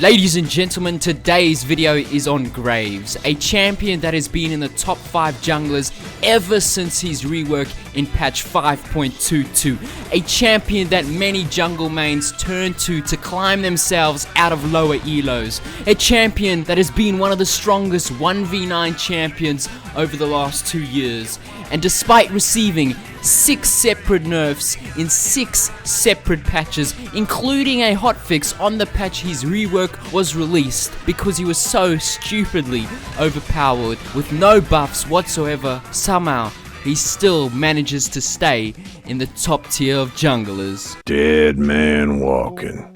Ladies and gentlemen, today's video is on Graves, a champion that has been in the top 5 junglers ever since his rework in patch 5.22. A champion that many jungle mains turn to climb themselves out of lower elos. A champion that has been one of the strongest 1v9 champions over the last 2 years. And despite receiving 6 separate nerfs in 6 separate patches, including a hotfix on the patch his rework was released because he was so stupidly overpowered with no buffs whatsoever, somehow he still manages to stay in the top tier of junglers. Dead man walking.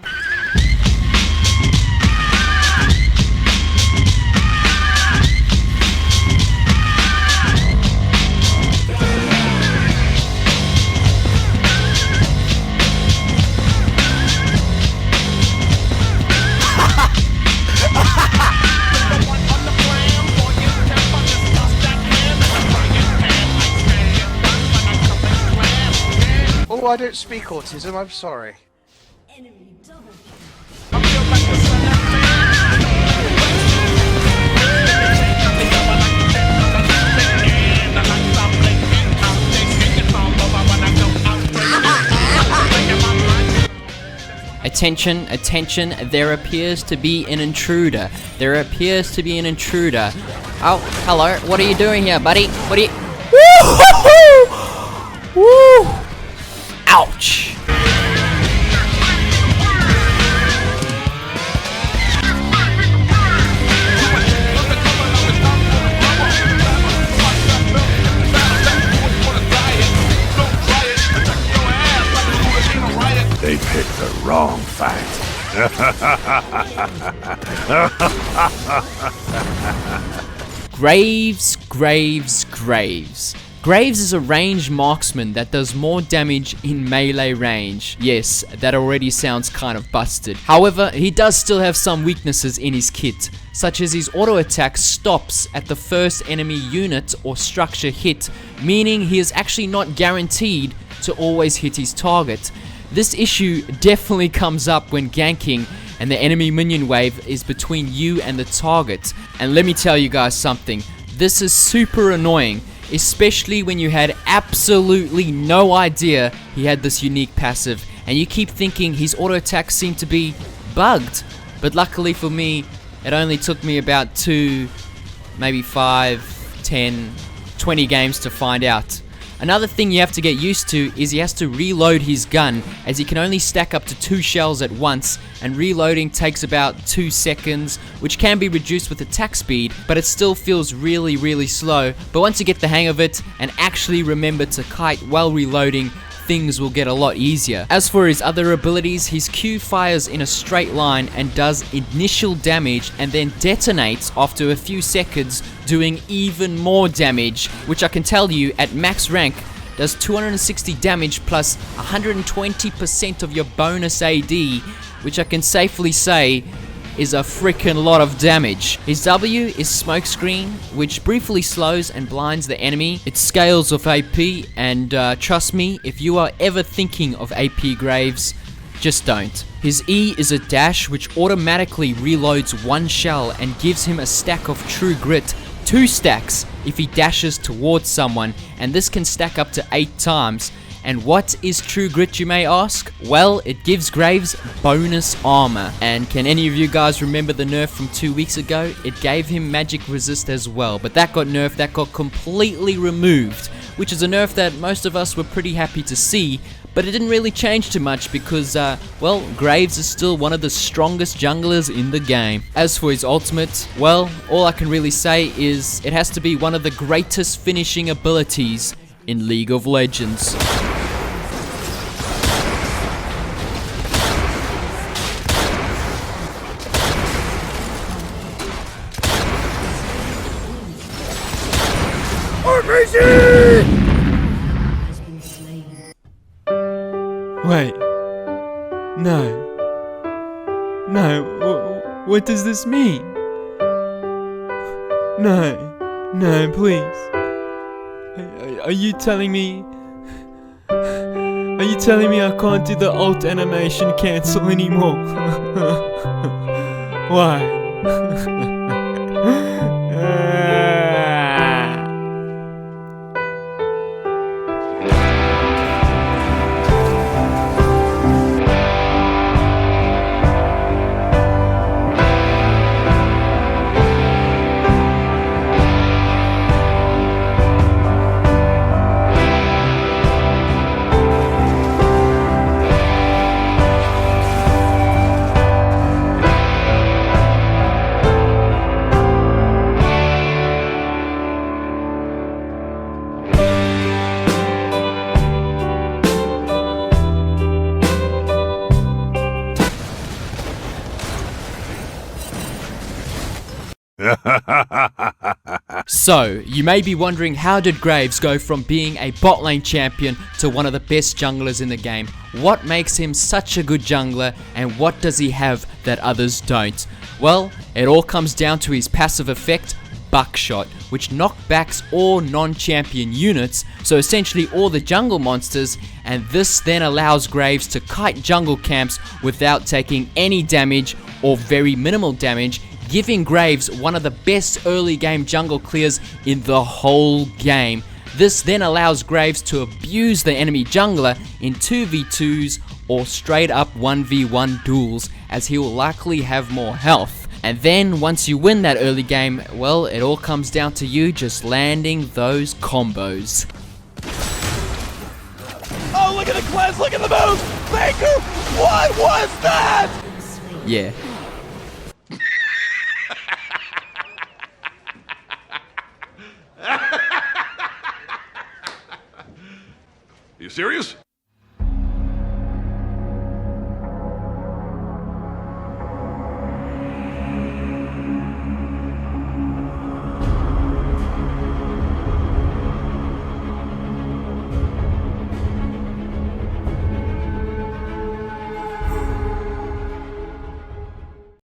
Oh, I don't speak autism, I'm sorry. Attention, attention, there appears to be an intruder. There appears to be an intruder. Oh, hello, what are you doing here, buddy? What are you... Woo-hoo-hoo! Woo! Ouch! They picked the wrong fight. Graves. Graves is a ranged marksman that does more damage in melee range. Yes, that already sounds kind of busted. However, he does still have some weaknesses in his kit, such as his auto attack stops at the first enemy unit or structure hit, meaning he is actually not guaranteed to always hit his target. This issue definitely comes up when ganking and the enemy minion wave is between you and the target. And let me tell you guys something, this is super annoying, especially when you had absolutely no idea he had this unique passive and you keep thinking his auto attacks seem to be bugged. But luckily for me, it only took me about 2, maybe 5, 10, 20 games to find out. Another thing you have to get used to is he has to reload his gun, as he can only stack up to 2 shells at once, and reloading takes about 2 seconds, which can be reduced with attack speed, but it still feels really slow. But once you get the hang of it and actually remember to kite while reloading, things will get a lot easier. As for his other abilities, his Q fires in a straight line and does initial damage and then detonates after a few seconds, doing even more damage, which I can tell you at max rank does 260 damage plus 120% of your bonus AD, which I can safely say is a freaking lot of damage. His W is Smokescreen, which briefly slows and blinds the enemy. It scales with AP, and trust me, if you are ever thinking of AP Graves, just don't. His E is a dash which automatically reloads 1 shell and gives him a stack of True Grit, 2 stacks if he dashes towards someone, and this can stack up to 8 times. And what is True Grit, you may ask? Well, it gives Graves bonus armor. And can any of you guys remember the nerf from 2 weeks ago? It gave him magic resist as well, but that got nerfed, that got completely removed, which is a nerf that most of us were pretty happy to see, but it didn't really change too much because, well, Graves is still one of the strongest junglers in the game. As for his ultimate, well, all I can really say is it has to be one of the greatest finishing abilities in League of Legends. Wait. No. What does this mean? No, please. Are you telling me I can't do the alt animation cancel anymore? Why? So, you may be wondering, how did Graves go from being a bot lane champion to one of the best junglers in the game? What makes him such a good jungler, and what does he have that others don't? Well, it all comes down to his passive effect, Buckshot, which knockbacks all non-champion units, so essentially all the jungle monsters, and this then allows Graves to kite jungle camps without taking any damage or very minimal damage, giving Graves one of the best early game jungle clears in the whole game. This then allows Graves to abuse the enemy jungler in 2v2s or straight up 1v1 duels, as he will likely have more health. And then once you win that early game, well, it all comes down to you just landing those combos. Oh, look at the cleanse, look at the move! Baker, what was that? Yeah. You serious?